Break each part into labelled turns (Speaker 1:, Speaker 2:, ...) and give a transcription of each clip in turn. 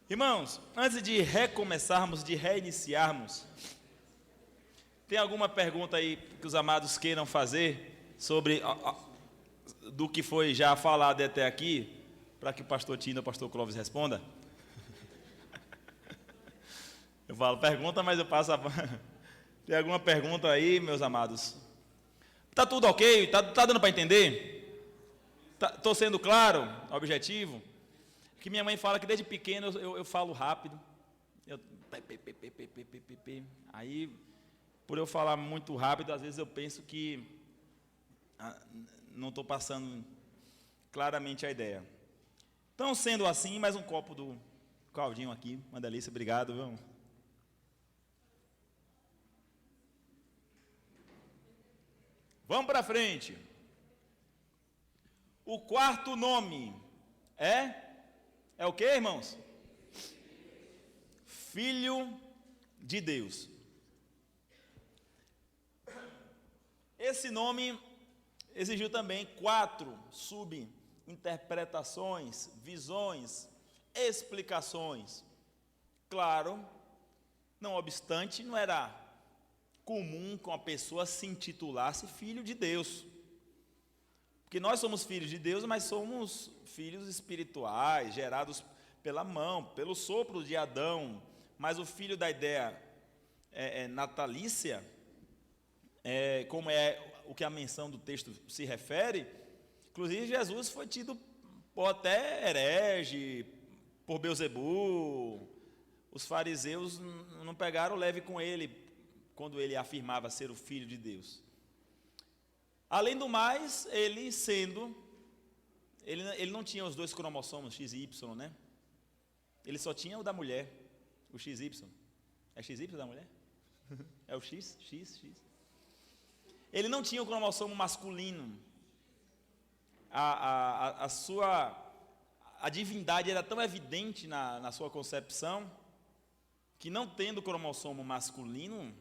Speaker 1: Irmãos, antes de recomeçarmos, de reiniciarmos, tem alguma pergunta aí que os amados queiram fazer sobre do que foi já falado até aqui, para que o pastor Tino e o pastor Clóvis responda? Eu falo pergunta, mas eu passo a... Tem alguma pergunta aí, meus amados? Tá tudo ok? Tá dando para entender? Tô sendo claro, objetivo? Que minha mãe fala que desde pequeno eu falo rápido. Aí, por eu falar muito rápido, às vezes eu penso que não estou passando claramente a ideia. Então, sendo assim, mais um copo do caldinho aqui. Uma delícia, obrigado. Viu? Vamos para frente. O quarto nome é o que, irmãos? Filho de Deus. Esse nome exigiu também 4 subinterpretações, visões, explicações. Claro, não obstante, não era comum que uma pessoa se intitulasse filho de Deus. Porque nós somos filhos de Deus, mas somos filhos espirituais, gerados pela mão, pelo sopro de Adão. Mas o filho da ideia natalícia, como é o que a menção do texto se refere, inclusive Jesus foi tido por até herege, por Belzebu. Os fariseus não pegaram leve com ele, quando ele afirmava ser o filho de Deus. Além do mais, ele não tinha os 2 cromossomos, X e Y, né? Ele só tinha o da mulher, o XY. É XY da mulher? É o X. Ele não tinha o cromossomo masculino. A divindade era tão evidente na sua concepção, que não tendo o cromossomo masculino,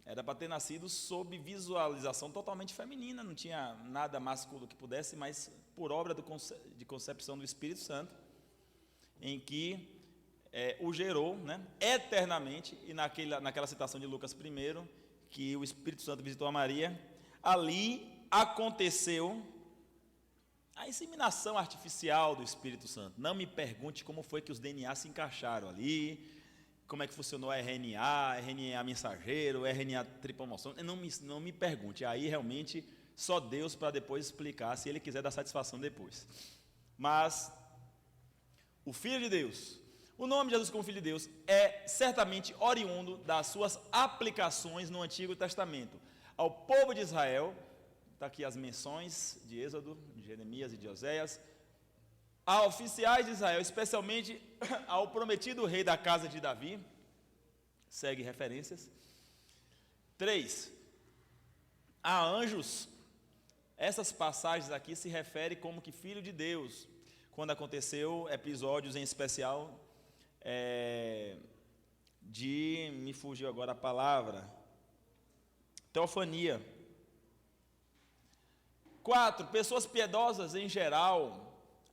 Speaker 1: era para ter nascido sob visualização totalmente feminina, não tinha nada masculino que pudesse, mas por obra de concepção do Espírito Santo, em que o gerou, né, eternamente, e naquela citação de Lucas 1, que o Espírito Santo visitou a Maria, ali aconteceu a inseminação artificial do Espírito Santo. Não me pergunte como foi que os DNA se encaixaram ali, como é que funcionou a RNA mensageiro, RNA tripomossômico, não me pergunte, aí realmente só Deus para depois explicar, se Ele quiser dar satisfação depois. Mas, o Filho de Deus, o nome de Jesus como Filho de Deus é certamente oriundo das suas aplicações no Antigo Testamento. Ao povo de Israel, está aqui as menções de Êxodo, de Jeremias e de Oséias, a oficiais de Israel, especialmente ao prometido rei da casa de Davi, segue referências. 3, a anjos. Essas passagens aqui se referem como que filho de Deus, quando aconteceu episódios em especial me fugiu agora a palavra, teofania. 4, pessoas piedosas em geral.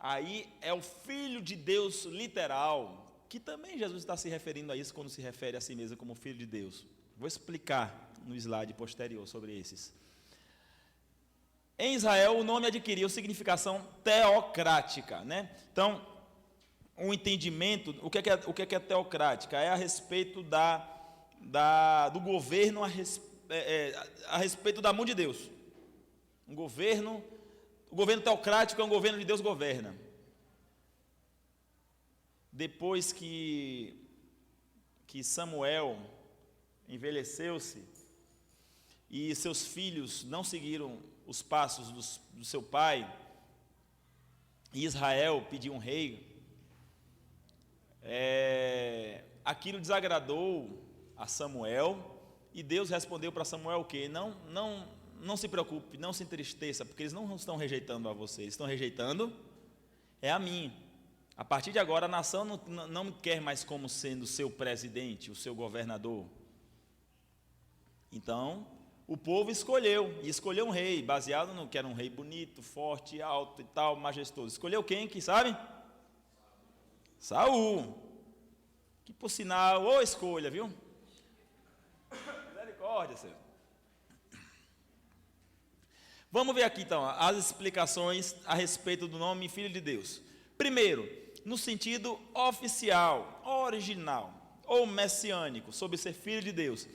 Speaker 1: Aí é o Filho de Deus literal, que também Jesus está se referindo a isso quando se refere a si mesmo como Filho de Deus. Vou explicar no slide posterior sobre esses. Em Israel, o nome adquiriu significação teocrática, né? Então, um entendimento, o que é teocrática? É a respeito do governo, a respeito da mão de Deus. O governo teocrático é um governo de Deus governa. Depois que Samuel envelheceu-se e seus filhos não seguiram os passos do seu pai, e Israel pediu um rei, aquilo desagradou a Samuel, e Deus respondeu para Samuel o quê? Não se preocupe, não se entristeça, porque eles não estão rejeitando a você, eles estão rejeitando a mim. A partir de agora, a nação não me quer mais como sendo o seu presidente, o seu governador. Então, o povo escolheu um rei, baseado no que era um rei bonito, forte, alto e tal, majestoso. Escolheu quem, que sabe? Saul. Que por sinal, ô escolha, viu? Misericórdia, Senhor. Vamos ver aqui então as explicações a respeito do nome Filho de Deus. Primeiro, no sentido oficial, original ou messiânico, sobre ser filho de Deus,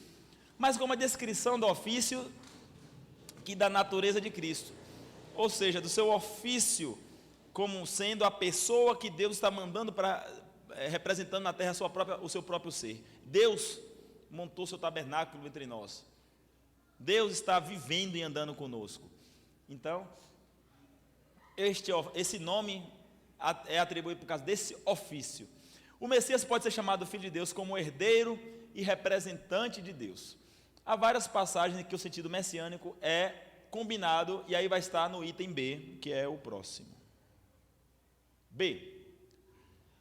Speaker 1: mas como a descrição do ofício que da natureza de Cristo, ou seja, do seu ofício como sendo a pessoa que Deus está mandando para representando na terra o seu próprio ser. Deus montou seu tabernáculo entre nós. Deus está vivendo e andando conosco. Então, esse nome é atribuído por causa desse ofício. O Messias pode ser chamado Filho de Deus como herdeiro e representante de Deus. Há várias passagens em que o sentido messiânico é combinado, e aí vai estar no item B, que é o próximo. B.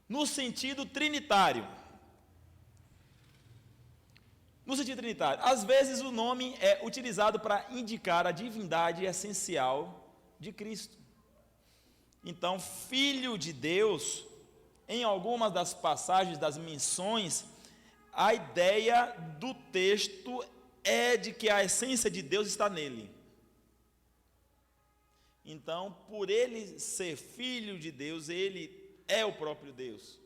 Speaker 1: No sentido trinitário. No sentido trinitário, às vezes o nome é utilizado para indicar a divindade essencial de Cristo. Então, Filho de Deus, em algumas das passagens, das menções, a ideia do texto é de que a essência de Deus está nele. Então, por ele ser Filho de Deus, ele é o próprio Deus.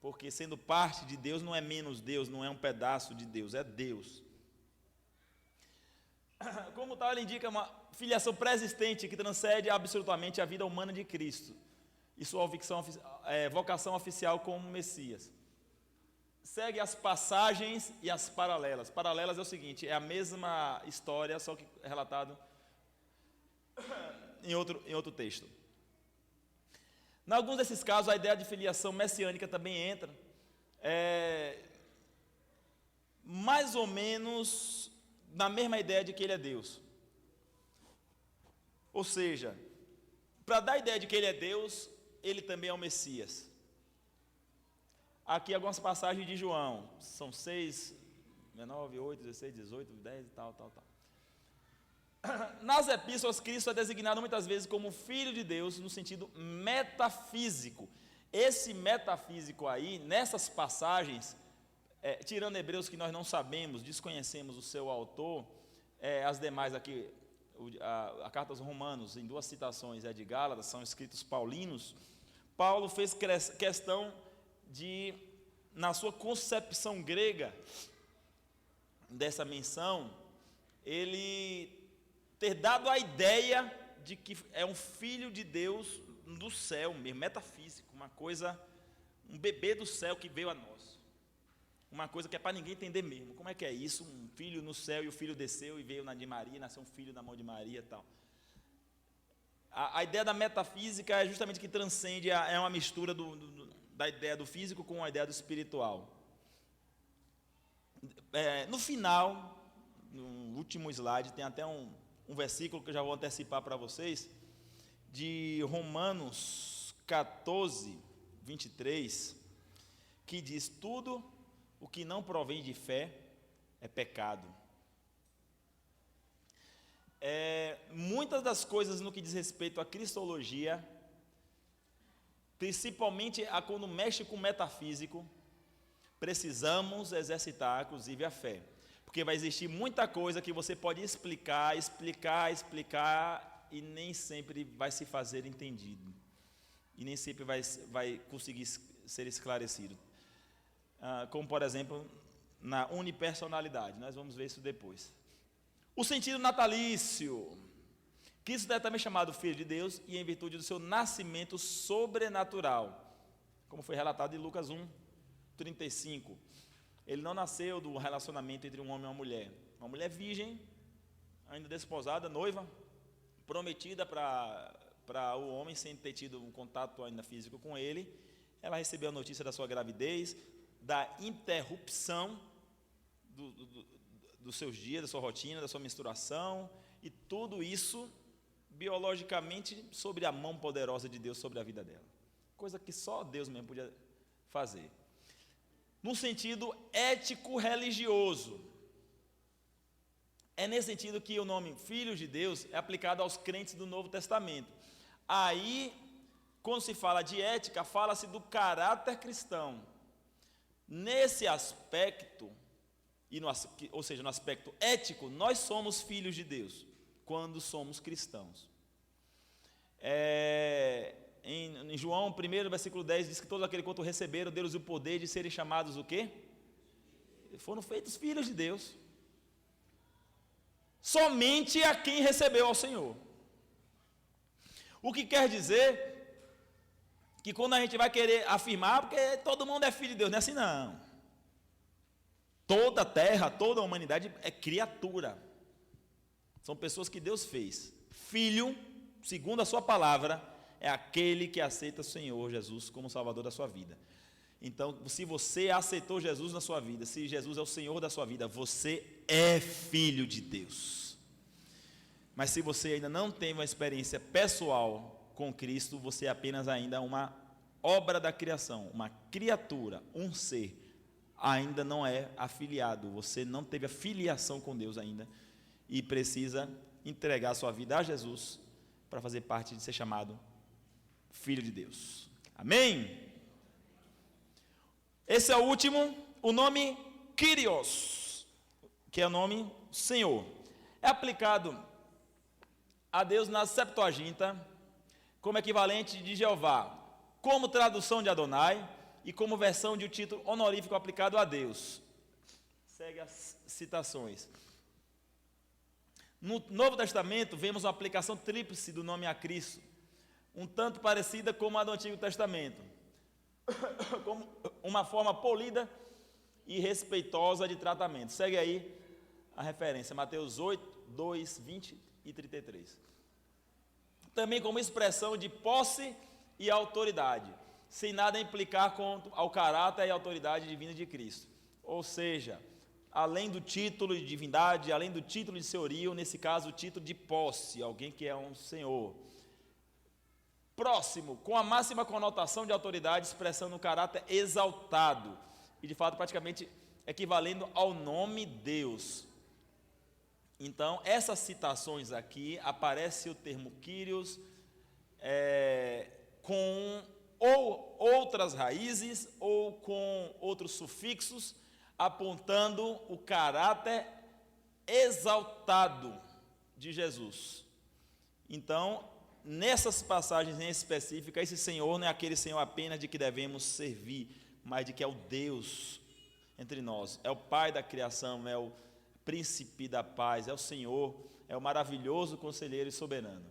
Speaker 1: Porque sendo parte de Deus, não é menos Deus, não é um pedaço de Deus, é Deus. Como tal, ele indica uma filiação pré-existente que transcende absolutamente a vida humana de Cristo e sua vocação oficial como Messias. Segue as passagens e as paralelas. Paralelas é o seguinte, é a mesma história, só que relatado em outro texto. Em alguns desses casos, a ideia de filiação messiânica também entra, mais ou menos na mesma ideia de que ele é Deus. Ou seja, para dar a ideia de que ele é Deus, ele também é o Messias. Aqui algumas passagens de João, são 6, 9, 8, 16, 18, 10 e tal. Nas epístolas, Cristo é designado muitas vezes como Filho de Deus no sentido metafísico. Esse metafísico aí, nessas passagens, tirando Hebreus que nós não sabemos, desconhecemos o seu autor, as demais aqui, a carta aos Romanos, em 2 citações, de Gálatas, são escritos paulinos. Paulo fez questão de, na sua concepção grega dessa menção, ele ter dado a ideia de que é um filho de Deus do céu mesmo, metafísico, uma coisa, um bebê do céu que veio a nós, uma coisa que é para ninguém entender mesmo. Como é que é isso? Um filho no céu e o filho desceu e veio de Maria, nasceu um filho na mão de Maria e tal. A ideia da metafísica é justamente que transcende, é uma mistura da ideia do físico com a ideia do espiritual. No final, no último slide, tem até um versículo que eu já vou antecipar para vocês, de Romanos 14, 23, que diz: tudo o que não provém de fé é pecado. Muitas das coisas no que diz respeito à cristologia, principalmente quando mexe com o metafísico, precisamos exercitar, inclusive, a fé. Porque vai existir muita coisa que você pode explicar, e nem sempre vai se fazer entendido. E nem sempre vai conseguir ser esclarecido. Como, por exemplo, na unipersonalidade. Nós vamos ver isso depois. O sentido natalício. Cristo é também chamado Filho de Deus e em virtude do seu nascimento sobrenatural. Como foi relatado em Lucas 1, 35. Ele não nasceu do relacionamento entre um homem e uma mulher virgem, ainda desposada, noiva, prometida para o homem, sem ter tido um contato ainda físico com ele. Ela recebeu a notícia da sua gravidez, da interrupção dos seus dias, da sua rotina, da sua menstruação, e tudo isso, biologicamente, sobre a mão poderosa de Deus sobre a vida dela. Coisa que só Deus mesmo podia fazer. No sentido ético-religioso. É nesse sentido que o nome Filho de Deus é aplicado aos crentes do Novo Testamento. Aí, quando se fala de ética, fala-se do caráter cristão. Nesse aspecto, ou seja, no aspecto ético, nós somos filhos de Deus, quando somos cristãos. Em João 1, versículo 10, diz que todos aqueles quanto receberam, deram-lhes o poder de serem chamados o quê? Foram feitos filhos de Deus. Somente a quem recebeu ao Senhor. O que quer dizer que quando a gente vai querer afirmar, porque todo mundo é filho de Deus, não é assim não. Toda a terra, toda a humanidade é criatura. São pessoas que Deus fez. Filho, segundo a sua palavra, é aquele que aceita o Senhor Jesus como Salvador da sua vida. Então, se você aceitou Jesus na sua vida, se Jesus é o Senhor da sua vida, você é filho de Deus. Mas se você ainda não tem uma experiência pessoal com Cristo, você é apenas ainda uma obra da criação, uma criatura, um ser, ainda não é afiliado, você não teve a filiação com Deus ainda, e precisa entregar a sua vida a Jesus, para fazer parte de ser chamado filho de Deus. Amém? Esse é o último, o nome Kyrios, que é o nome Senhor. É aplicado a Deus na Septuaginta, como equivalente de Jeová, como tradução de Adonai e como versão de um título honorífico aplicado a Deus. Segue as citações. No Novo Testamento, vemos uma aplicação tríplice do nome a Cristo, um tanto parecida com a do Antigo Testamento, como uma forma polida e respeitosa de tratamento. Segue aí a referência, Mateus 8, 2, 20 e 33. Também como expressão de posse e autoridade, sem nada implicar quanto ao caráter e autoridade divina de Cristo. Ou seja, além do título de divindade, além do título de senhorio, nesse caso o título de posse, alguém que é um senhor. Próximo, com a máxima conotação de autoridade, expressando um caráter exaltado, e de fato praticamente equivalendo ao nome Deus. Então, essas citações aqui, aparece o termo Kyrios, com ou outras raízes, ou com outros sufixos, apontando o caráter exaltado de Jesus. Então, nessas passagens em específica, esse Senhor não é aquele Senhor apenas de que devemos servir, mas de que é o Deus entre nós, é o Pai da criação, é o Príncipe da paz, é o Senhor, é o maravilhoso conselheiro e soberano.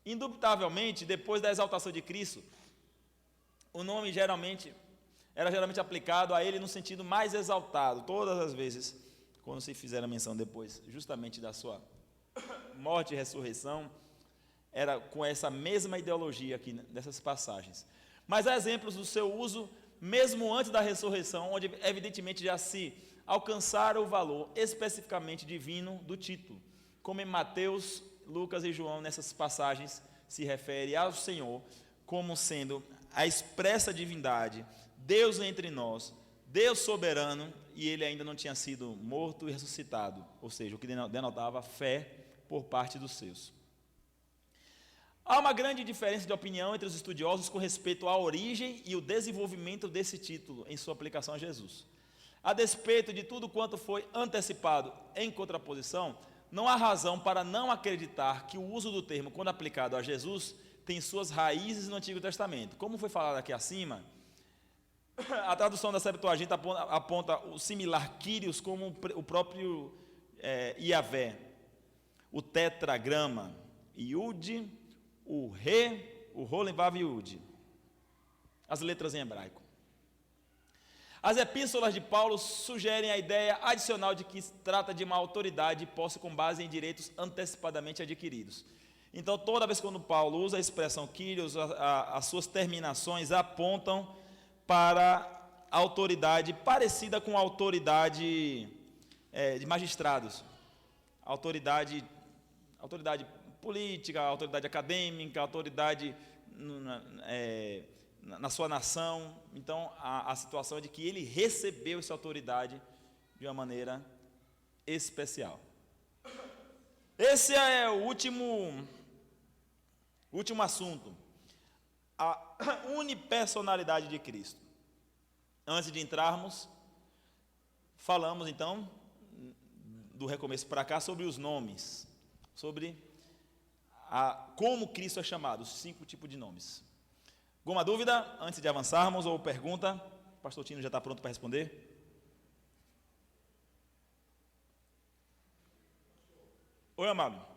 Speaker 1: Indubitavelmente, depois da exaltação de Cristo, o nome era geralmente aplicado a ele no sentido mais exaltado, todas as vezes, quando se fizer a menção depois, justamente da sua morte e ressurreição, era com essa mesma ideologia aqui nessas passagens. Mas há exemplos do seu uso, mesmo antes da ressurreição, onde evidentemente já se alcançara o valor especificamente divino do título, como em Mateus, Lucas e João, nessas passagens, se refere ao Senhor como sendo a expressa divindade, Deus entre nós, Deus soberano, e ele ainda não tinha sido morto e ressuscitado, ou seja, o que denotava fé por parte dos seus. Há uma grande diferença de opinião entre os estudiosos com respeito à origem e o desenvolvimento desse título em sua aplicação a Jesus. A despeito de tudo quanto foi antecipado em contraposição, não há razão para não acreditar que o uso do termo, quando aplicado a Jesus, tem suas raízes no Antigo Testamento. Como foi falado aqui acima, a tradução da Septuaginta aponta o similar Kyrios como o próprio Iavé, o tetragrama, Yud, o Re, o Rolen Vav Yud, as letras em hebraico. As epístolas de Paulo sugerem a ideia adicional de que se trata de uma autoridade e posse com base em direitos antecipadamente adquiridos. Então, toda vez quando Paulo usa a expressão Kyrios, as suas terminações apontam para a autoridade parecida com a autoridade de magistrados, autoridade política, autoridade acadêmica, autoridade na sua nação. Então, a situação é de que ele recebeu essa autoridade de uma maneira especial. Esse é o último assunto, a unipersonalidade de Cristo. Antes de entrarmos, falamos então, do recomeço para cá, sobre os nomes, sobre como Cristo é chamado, os 5 tipos de nomes. Alguma dúvida antes de avançarmos ou pergunta? O pastor Tino já está pronto para responder? Oi, amado.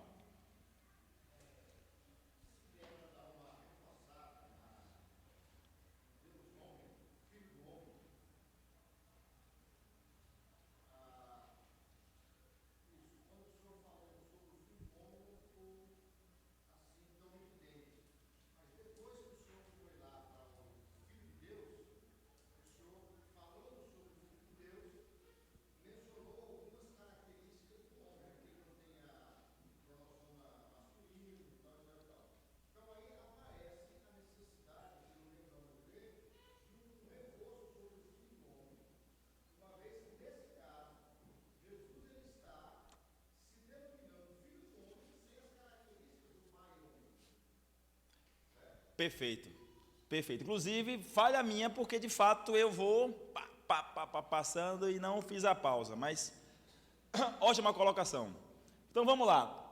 Speaker 1: Perfeito, perfeito. Inclusive, falha minha, porque de fato eu vou passando e não fiz a pausa, mas ótima colocação. Então vamos lá.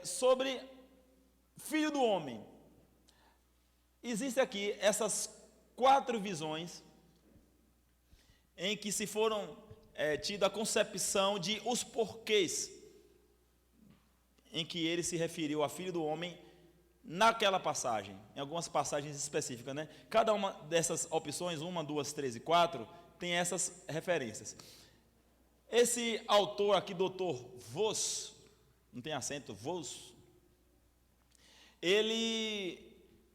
Speaker 1: Sobre Filho do Homem. Existem aqui essas 4 visões em que se foram tido a concepção de os porquês em que ele se referiu a Filho do Homem naquela passagem, em algumas passagens específicas, né? Cada uma dessas opções, 1, 2, 3 e 4, tem essas referências. Esse autor aqui, Dr. Vos, não tem acento, Vos, ele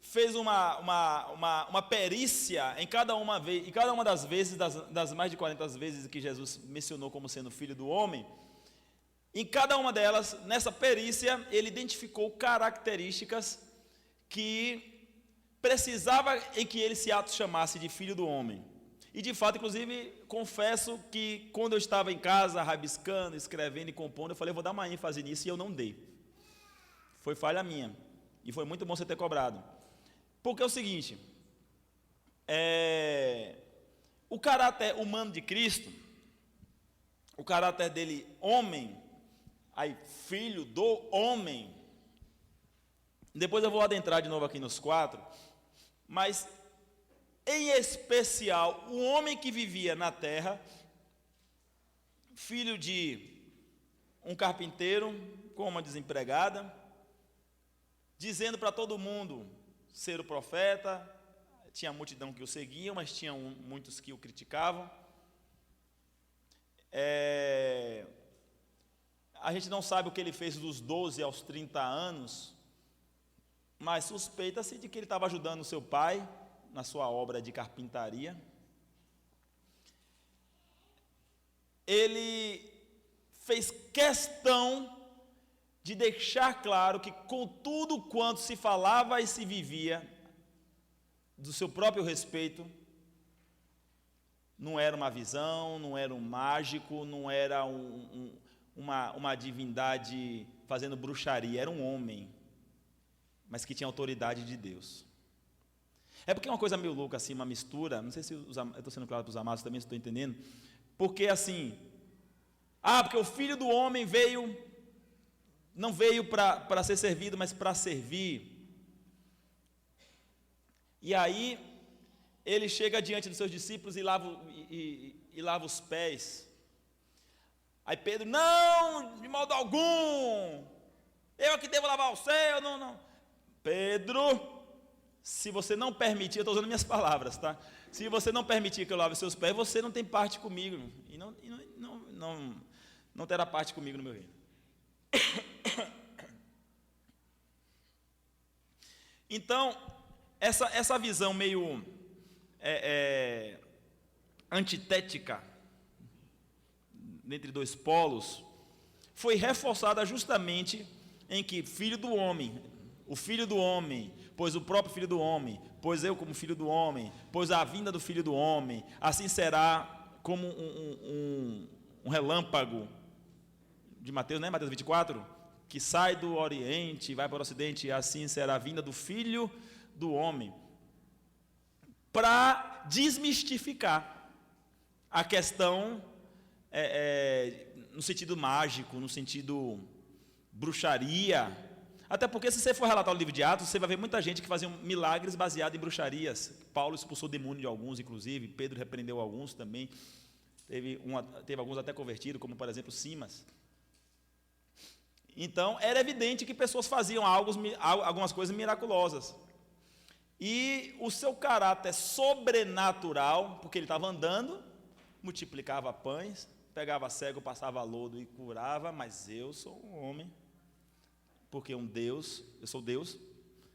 Speaker 1: fez uma perícia em cada uma das vezes, das mais de 40 vezes que Jesus mencionou como sendo Filho do Homem. Em cada uma delas, nessa perícia, ele identificou características que precisava em que ele se auto-chamasse de Filho do Homem. E de fato, inclusive, confesso que quando eu estava em casa, rabiscando, escrevendo e compondo, eu falei, eu vou dar uma ênfase nisso, e eu não dei. Foi falha minha. E foi muito bom você ter cobrado. Porque é o seguinte, o caráter humano de Cristo, o caráter dele homem, aí filho do homem, depois eu vou adentrar de novo aqui nos 4, mas em especial o homem que vivia na terra, filho de um carpinteiro com uma desempregada, dizendo para todo mundo ser o profeta, tinha multidão que o seguia, mas tinha muitos que o criticavam. A gente não sabe o que ele fez dos 12 aos 30 anos, mas suspeita-se de que ele estava ajudando o seu pai na sua obra de carpintaria. Ele fez questão de deixar claro que com tudo quanto se falava e se vivia do seu próprio respeito, não era uma visão, não era um mágico, não era uma divindade fazendo bruxaria, era um homem, mas que tinha autoridade de Deus. É porque é uma coisa meio louca assim, uma mistura, não sei se eu estou sendo claro para os amados também, se estou entendendo, porque assim, porque o Filho do Homem não veio para ser servido, mas para servir. E aí, ele chega diante dos seus discípulos e lava os pés. Aí Pedro, não, de modo algum, eu que devo lavar o seu, não. Pedro, se você não permitir, eu estou usando minhas palavras, tá? Se você não permitir que eu lave os seus pés, você não tem parte comigo, e não terá parte comigo no meu reino. Então, essa visão meio antitética, entre 2 polos, foi reforçada justamente em que Filho do Homem, o Filho do Homem, pois o próprio Filho do Homem, pois eu como Filho do Homem, pois a vinda do Filho do Homem, assim será como um relâmpago de Mateus, né? Mateus 24, que sai do Oriente e vai para o Ocidente, e assim será a vinda do Filho do Homem. para desmistificar a questão no sentido mágico, no sentido bruxaria. Até porque, se você for relatar o livro de Atos, você vai ver muita gente que fazia milagres baseados em bruxarias. Paulo expulsou demônio de alguns, inclusive. Pedro repreendeu alguns também. Teve alguns até convertidos, como, por exemplo, Simas. Então, era evidente que pessoas faziam algumas coisas miraculosas. E o seu caráter sobrenatural, porque ele estava andando, multiplicava pães, pegava cego, passava lodo e curava, mas eu sou um homem, porque eu sou Deus,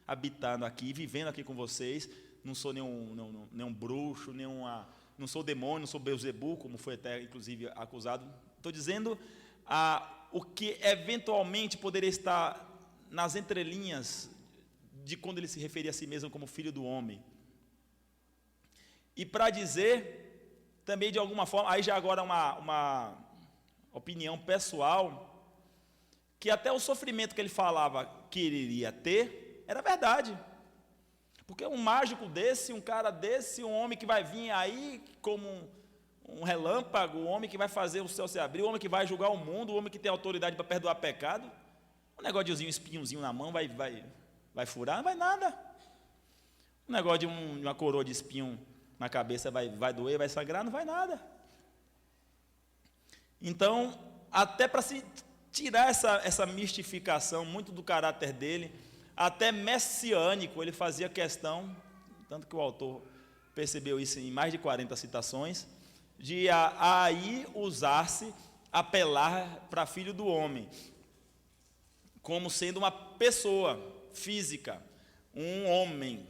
Speaker 1: habitando aqui, vivendo aqui com vocês, não sou nenhum bruxo, não sou demônio, não sou Beelzebu, como foi até inclusive acusado. Estou dizendo o que eventualmente poderia estar nas entrelinhas de quando ele se referia a si mesmo como filho do homem. E para dizer, também de alguma forma, aí já agora uma opinião pessoal, que até o sofrimento que ele falava que ele iria ter, era verdade. Porque um mágico desse, um cara desse, um homem que vai vir aí como um relâmpago, um homem que vai fazer o céu se abrir, um homem que vai julgar o mundo, um homem que tem autoridade para perdoar pecado, um negocinho, espinhozinho na mão, vai furar? Não vai nada. Um negócio de uma coroa de espinho na cabeça vai doer, vai sangrar? Não vai nada. Então, até para se tirar essa mistificação muito do caráter dele, até messiânico, ele fazia questão, tanto que o autor percebeu isso em mais de 40 citações, de aí usar-se, apelar para filho do homem, como sendo uma pessoa física, um homem,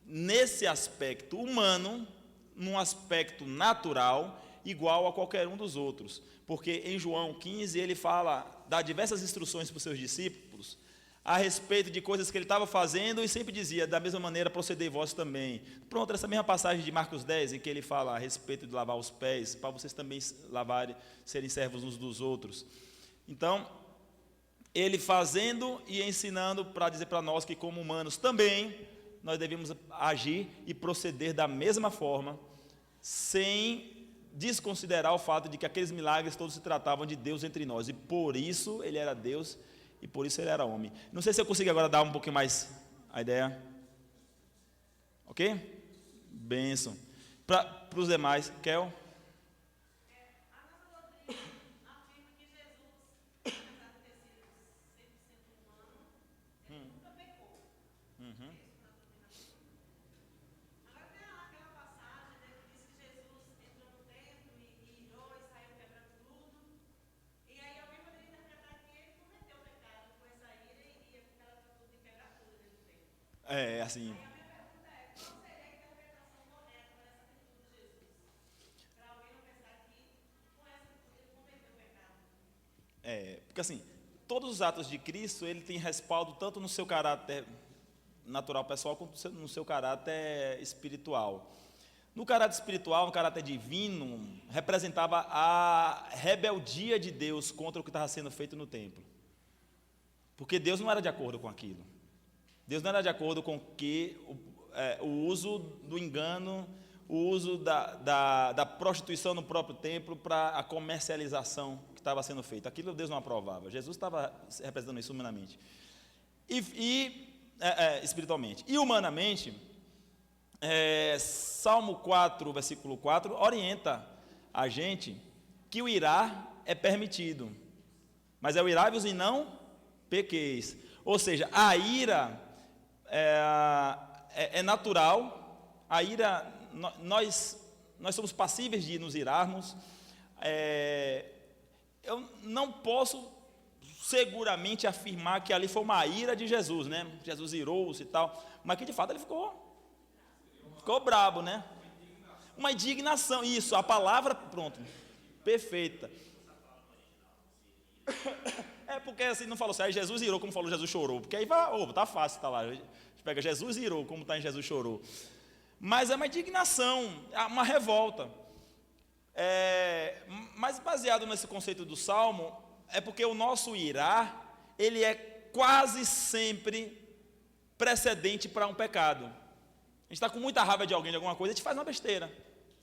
Speaker 1: nesse aspecto humano, num aspecto natural, igual a qualquer um dos outros. Porque em João 15 ele dá diversas instruções para os seus discípulos a respeito de coisas que ele estava fazendo e sempre dizia, da mesma maneira, procedei vós também. Pronto, essa mesma passagem de Marcos 10, em que ele fala a respeito de lavar os pés, para vocês também serem servos uns dos outros. Então, ele fazendo e ensinando para dizer para nós que, como humanos também, nós devemos agir e proceder da mesma forma, sem desconsiderar o fato de que aqueles milagres todos se tratavam de Deus entre nós, e por isso ele era Deus, e por isso ele era homem. Não sei se eu consigo agora dar um pouquinho mais a ideia. Ok? Bênção. Para os demais, Kel? Assim. Porque assim, todos os atos de Cristo, ele tem respaldo tanto no seu caráter natural pessoal, quanto no seu caráter espiritual. No caráter espiritual, no caráter divino, representava a rebeldia de Deus contra o que estava sendo feito no templo. Porque Deus não era de acordo com aquilo. Deus não era de acordo com o uso do engano, o uso da prostituição no próprio templo para a comercialização que estava sendo feita. Aquilo Deus não aprovava. Jesus estava representando isso humanamente. Espiritualmente. E humanamente, Salmo 4, versículo 4, orienta a gente que o irar é permitido. Mas é o irai-vos e não pequeis. Ou seja, a ira é natural, a ira, nós somos passíveis de nos irarmos. Eu não posso seguramente afirmar que ali foi uma ira de Jesus, né? Jesus irou-se e tal, mas que de fato ele ficou brabo, né? Uma indignação, isso, a palavra, pronto, perfeita. Porque assim, não falou assim, aí Jesus irou, como falou Jesus chorou, porque aí tá fácil, tá lá, a gente pega Jesus irou, como está em Jesus chorou. Mas é uma indignação, uma revolta. Mas baseado nesse conceito do Salmo, é porque o nosso irar, ele é quase sempre precedente para um pecado. A gente está com muita raiva de alguém, de alguma coisa, a gente faz uma besteira.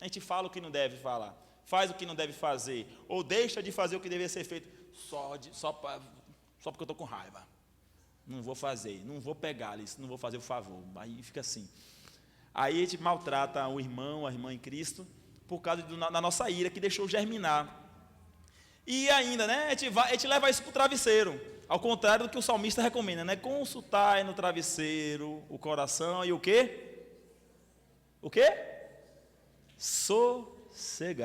Speaker 1: A gente fala o que não deve falar, faz o que não deve fazer, ou deixa de fazer o que deveria ser feito, só porque eu estou com raiva. Não vou fazer, não vou pegar isso, não vou fazer o favor. Aí fica assim. Aí a gente maltrata o irmão, a irmã em Cristo, por causa da nossa ira, que deixou germinar. E ainda, né, a gente leva isso para o travesseiro, ao contrário do que o salmista recomenda, né? Consultai no travesseiro o coração e o quê? O quê? Sossegai.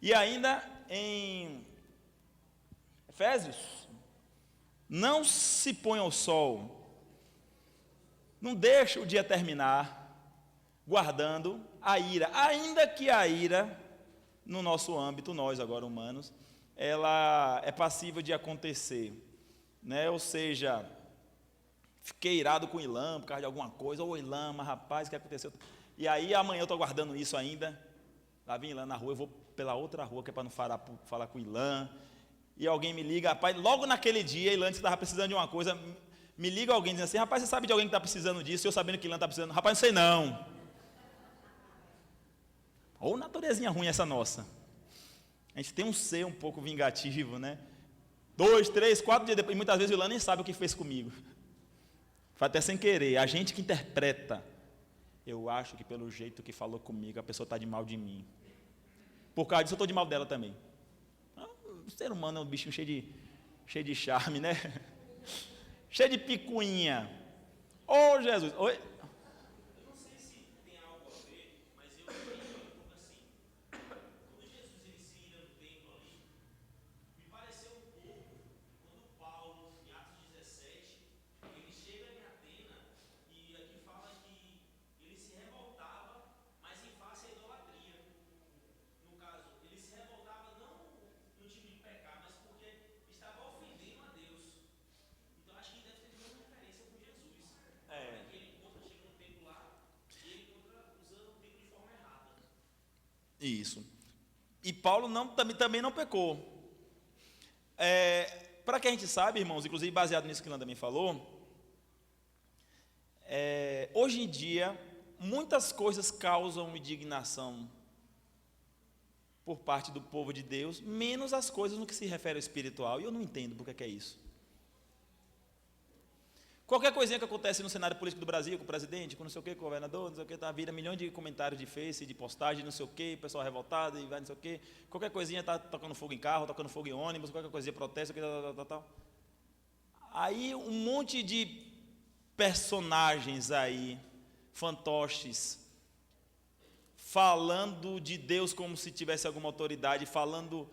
Speaker 1: E ainda em Efésios, não se põe ao sol, não deixa o dia terminar, guardando a ira, ainda que a ira, no nosso âmbito, nós agora humanos, ela é passível de acontecer, né? Ou seja, fiquei irado com o Ilan por causa de alguma coisa, ô Ilan, mas rapaz, o que aconteceu? E aí amanhã eu estou guardando isso ainda, lá vem Ilan na rua, eu vou pela outra rua, que é para não falar com o Ilan, e alguém me liga, rapaz, logo naquele dia, Ilan estava precisando de uma coisa, me liga alguém dizendo assim, rapaz, você sabe de alguém que está precisando disso, eu sabendo que Ilan está precisando, rapaz, não sei não. Ou naturezinha ruim essa nossa. A gente tem um ser um pouco vingativo, né? 2, 3, 4 dias depois, e muitas vezes o Ilan nem sabe o que fez comigo. Foi até sem querer, a gente que interpreta. Eu acho que pelo jeito que falou comigo, a pessoa está de mal de mim. Por causa disso eu estou de mal dela também. O ser humano é um bichinho cheio de charme, né? Cheio de picuinha. Ô Jesus, oi? Isso. E Paulo também não pecou. Para que a gente sabe, irmãos, inclusive baseado nisso que o Ilan também falou, hoje em dia, muitas coisas causam indignação por parte do povo de Deus, menos as coisas no que se refere ao espiritual, e eu não entendo por que é isso. Qualquer coisinha que acontece no cenário político do Brasil, com o presidente, com não sei o que, com o governador, não sei o que, tá, vira milhões de comentários de Face, de postagem, não sei o que, pessoal revoltado, e vai não sei o que, qualquer coisinha está tocando fogo em carro, tocando fogo em ônibus, qualquer coisinha protesta, tal. Aí um monte de personagens aí, fantoches, falando de Deus como se tivesse alguma autoridade, falando,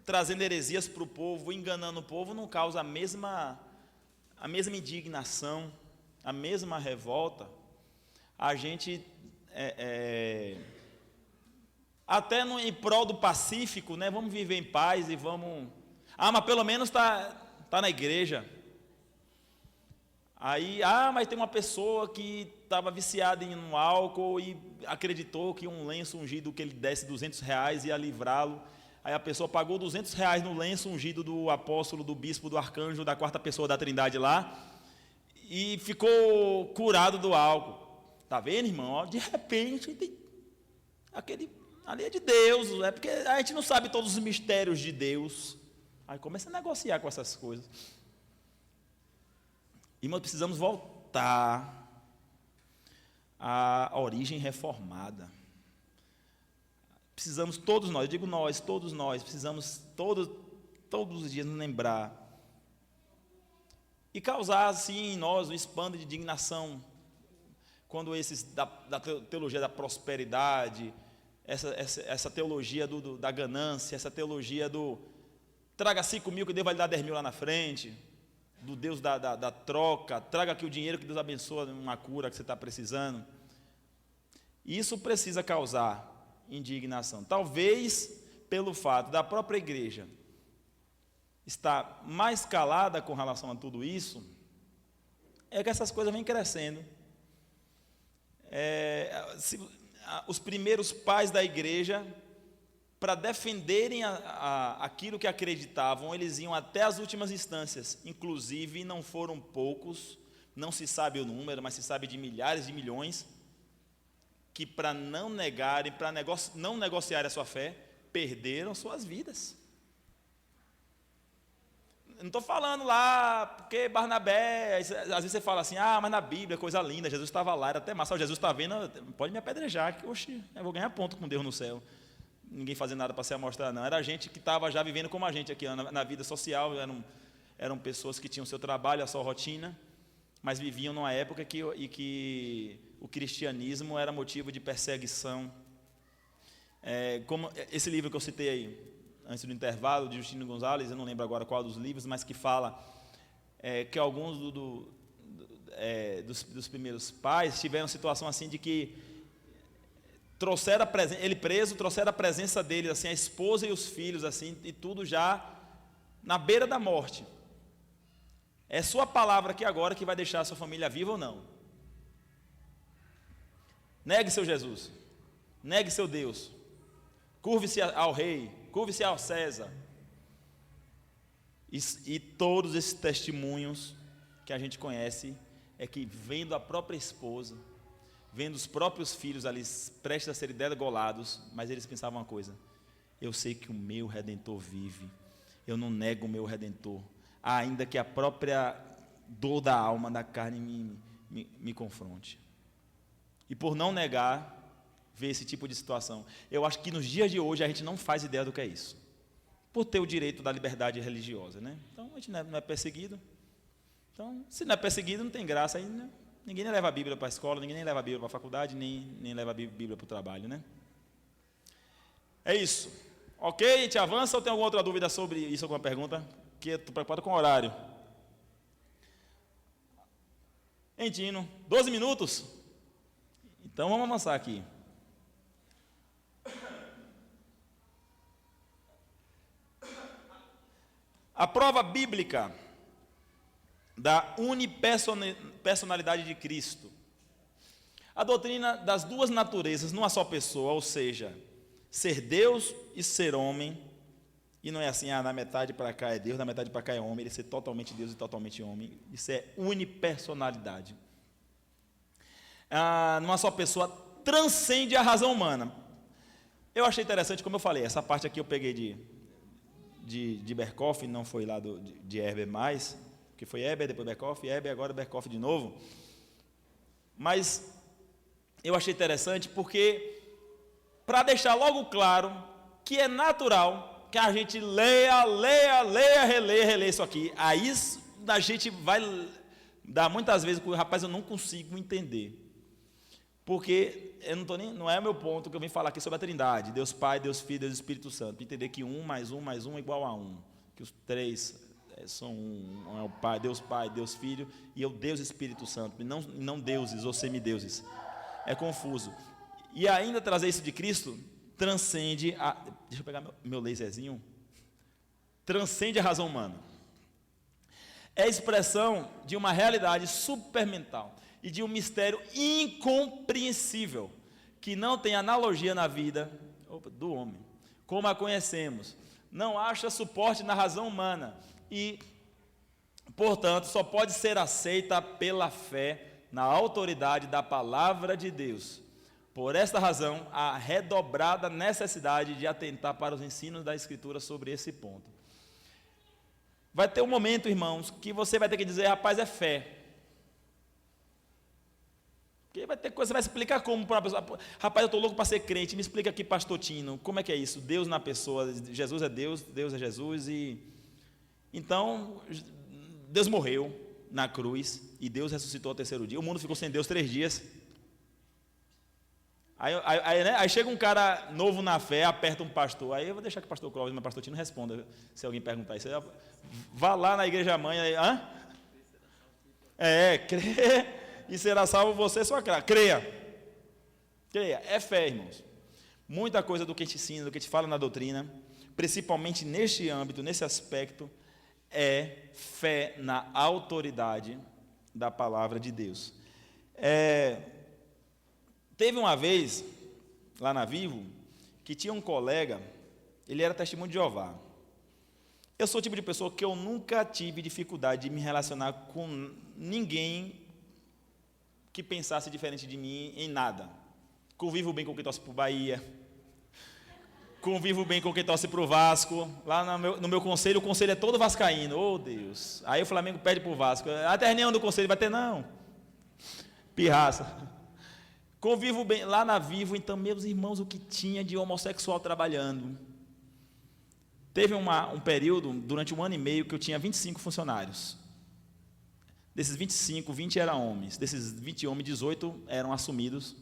Speaker 1: trazendo heresias para o povo, enganando o povo, não causa a mesma indignação, a mesma revolta. A gente, até em prol do pacífico, né, vamos viver em paz e vamos... mas pelo menos tá na igreja. Aí, mas tem uma pessoa que estava viciada em um álcool e acreditou que um lenço ungido que ele desse R$200 ia livrá-lo. Aí a pessoa pagou R$200 no lenço ungido do apóstolo, do bispo, do arcanjo, da quarta pessoa da Trindade lá, e ficou curado do álcool. Tá vendo, irmão? De repente, aquele ali é de Deus, é porque a gente não sabe todos os mistérios de Deus. Aí começa a negociar com essas coisas. Irmão, precisamos voltar à origem reformada. Precisamos todos nós, eu digo nós, todos nós, precisamos todos os dias nos lembrar e causar assim em nós um espanto de indignação quando esses da teologia da prosperidade, essa teologia da ganância, essa teologia do traga 5.000 que Deus vai lhe dar 10.000 lá na frente, do Deus da troca, traga aqui o dinheiro que Deus abençoa uma cura que você está precisando. Isso precisa causar indignação, talvez pelo fato da própria igreja estar mais calada com relação a tudo isso, que essas coisas vêm crescendo. Os primeiros pais da igreja, para defenderem aquilo que acreditavam, eles iam até as últimas instâncias, inclusive não foram poucos, não se sabe o número, mas se sabe de milhares de milhões, que para não negarem, para não negociarem a sua fé, perderam suas vidas. Não estou falando lá, porque Barnabé, às vezes você fala assim, mas na Bíblia, coisa linda, Jesus estava lá, era até massa, Jesus está vendo, pode me apedrejar, que oxi, eu vou ganhar ponto com Deus no céu. Ninguém fazia nada para se amostrar, não. Era gente que estava já vivendo como a gente aqui, na vida social, eram pessoas que tinham seu trabalho, a sua rotina, mas viviam numa época que o cristianismo era motivo de perseguição. Como esse livro que eu citei aí, antes do intervalo, de Justino Gonzalez, eu não lembro agora qual dos livros, mas que fala que alguns dos primeiros pais tiveram situação assim de que trouxeram ele preso, trouxeram a presença dele, assim, a esposa e os filhos, assim, e tudo já na beira da morte. É sua palavra aqui agora que vai deixar a sua família viva ou não. Negue seu Jesus, negue seu Deus, curve-se ao rei, curve-se ao César. E todos esses testemunhos que a gente conhece, é que vendo a própria esposa, vendo os próprios filhos ali prestes a serem degolados, mas eles pensavam uma coisa: eu sei que o meu Redentor vive, eu não nego o meu Redentor, ainda que a própria dor da alma, da carne me confronte. E por não negar, ver esse tipo de situação, eu acho que nos dias de hoje a gente não faz ideia do que é isso, por ter o direito da liberdade religiosa, né? Então a gente não é perseguido, então se não é perseguido não tem graça aí, né? Ninguém leva a Bíblia para a escola, ninguém nem leva a Bíblia para a faculdade, nem leva a Bíblia para o trabalho, né? É isso. Ok? A gente avança ou tem alguma outra dúvida sobre isso, alguma pergunta? Que eu estou preocupado com o horário. Hein, Tino? 12 minutos? Então vamos avançar aqui. A prova bíblica da unipersonalidade de Cristo. A doutrina das duas naturezas numa só pessoa, ou seja, ser Deus e ser homem, e não é assim, na metade para cá é Deus, na metade para cá é homem, ele ser totalmente Deus e totalmente homem, isso é unipersonalidade. Numa só pessoa, transcende a razão humana. Eu achei interessante, como eu falei, essa parte aqui eu peguei de Berkhoff, não foi lá de Heber mais, que foi Heber, depois Berkhoff, Heber, agora Berkhoff de novo. Mas eu achei interessante porque, para deixar logo claro que é natural que a gente leia, releia isso aqui. Aí a gente vai dar muitas vezes, rapaz, eu não consigo entender. Porque não é meu ponto que eu vim falar aqui sobre a Trindade, Deus Pai, Deus Filho, Deus Espírito Santo, para entender que 1 mais 1 mais 1 é igual a 1, que os três são um é o Pai, Deus Filho, e é o Deus Espírito Santo, e não deuses ou semideuses. É confuso. E ainda trazer isso de Cristo transcende deixa eu pegar meu laserzinho. Transcende a razão humana. É a expressão de uma realidade supermental e de um mistério incompreensível, que não tem analogia na vida do homem, como a conhecemos, não acha suporte na razão humana e, portanto, só pode ser aceita pela fé na autoridade da palavra de Deus. Por esta razão, há redobrada necessidade de atentar para os ensinos da Escritura sobre esse ponto. Vai ter um momento, irmãos, que você vai ter que dizer, rapaz, é fé. Porque vai ter coisa, você vai explicar como para uma pessoa, rapaz, eu estou louco para ser crente, me explica aqui, pastor Tino, como é que é isso? Deus na pessoa, Jesus é Deus, Deus é Jesus, e então, Deus morreu na cruz, e Deus ressuscitou ao terceiro dia, o mundo ficou sem Deus 3 dias, aí chega um cara novo na fé, aperta um pastor, aí eu vou deixar que o pastor Cláudio, mas o pastor Tino responda, se alguém perguntar isso, vá lá na igreja mãe, aí, crê, e será salvo você, só creia, é fé, irmãos. Muita coisa do que a gente ensina, do que a gente fala na doutrina, principalmente neste âmbito, nesse aspecto, é fé na autoridade da palavra de Deus. Teve uma vez, lá na Vivo, que tinha um colega, ele era testemunho de Jeová. Eu sou o tipo de pessoa que eu nunca tive dificuldade de me relacionar com ninguém que pensasse diferente de mim em nada. Convivo bem com quem torce para o Bahia, convivo bem com quem torce para o Vasco. Lá no meu conselho, o conselho é todo vascaíno. Oh, Deus. Aí o Flamengo pede para o Vasco. Até a reunião do conselho vai ter, não. Pirraça. Convivo bem. Lá na Vivo, então, meus irmãos, o que tinha de homossexual trabalhando. Teve um período, durante 1 ano e meio, que eu tinha 25 funcionários. Desses 25, 20 eram homens. Desses 20 homens, 18 eram assumidos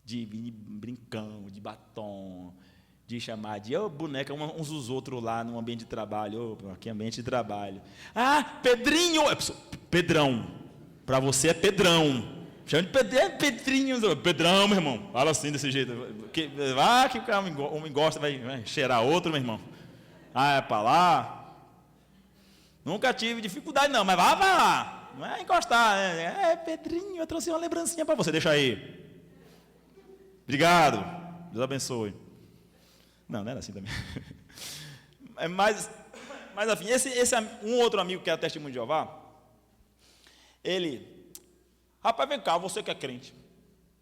Speaker 1: de brincão, de batom, de chamar de boneca uns dos outros lá no ambiente de trabalho. Aqui é ambiente de trabalho. Ah, Pedrinho! Pedrão. Para você é Pedrão. Chama de Pedrinho. Pedrão, meu irmão. Fala assim, desse jeito. Que o cara um gosta, vai cheirar outro, meu irmão. Ah, é para lá. Nunca tive dificuldade, não, mas vá para lá. Não é encostar. Pedrinho, eu trouxe uma lembrancinha para você. Deixa aí. Obrigado. Deus abençoe. Não era assim também. Mas enfim, esse um outro amigo que é testemunho de Jeová, ele, rapaz, vem cá, você que é crente.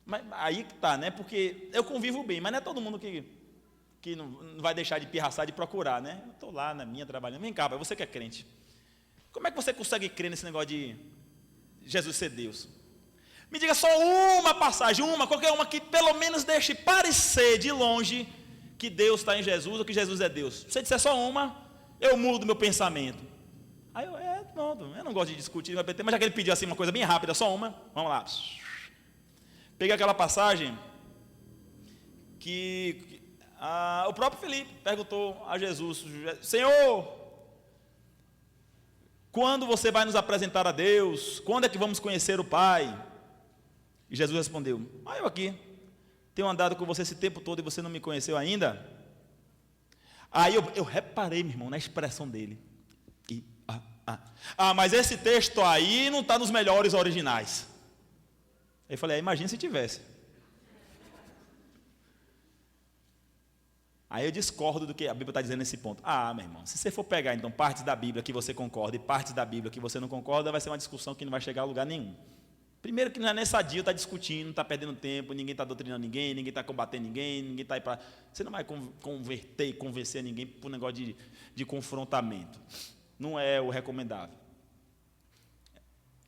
Speaker 1: Mas aí que tá, né? Porque eu convivo bem, mas não é todo mundo que não vai deixar de pirraçar, de procurar, né? Eu estou lá na minha trabalhando. Vem cá, rapaz, você que é crente. Como é que você consegue crer nesse negócio de Jesus ser Deus? Me diga só uma passagem, qualquer uma que pelo menos deixe parecer de longe que Deus está em Jesus ou que Jesus é Deus. Se você disser só uma, eu mudo meu pensamento. Aí pronto, eu não gosto de discutir, mas já que ele pediu assim uma coisa bem rápida, só uma, vamos lá. Peguei aquela passagem que o próprio Felipe perguntou a Jesus: Senhor, quando você vai nos apresentar a Deus? Quando é que vamos conhecer o Pai? E Jesus respondeu: eu aqui tenho andado com você esse tempo todo e você não me conheceu ainda? Aí eu reparei, meu irmão, na expressão dele. Mas esse texto aí não está nos melhores originais. Aí eu falei: imagina se tivesse. Aí eu discordo do que a Bíblia está dizendo nesse ponto. Meu irmão, se você for pegar então partes da Bíblia que você concorda e partes da Bíblia que você não concorda, vai ser uma discussão que não vai chegar a lugar nenhum. Primeiro que não é nem sadio, está discutindo, não está perdendo tempo, ninguém está doutrinando ninguém está combatendo ninguém está aí para... Você não vai converter e convencer ninguém por um negócio de confrontamento. Não é o recomendável.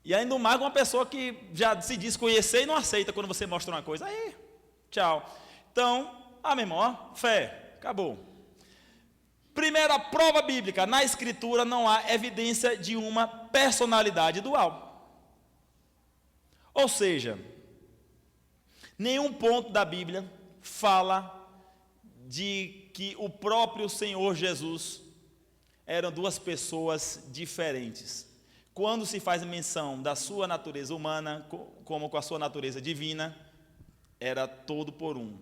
Speaker 1: E ainda mais uma pessoa que já se diz conhecer e não aceita quando você mostra uma coisa. Aí, tchau. Então, meu irmão, fé, acabou. Primeira prova bíblica, na Escritura não há evidência de uma personalidade dual. Ou seja, nenhum ponto da Bíblia fala de que o próprio Senhor Jesus eram duas pessoas diferentes. Quando se faz menção da sua natureza humana, como com a sua natureza divina, era todo por um.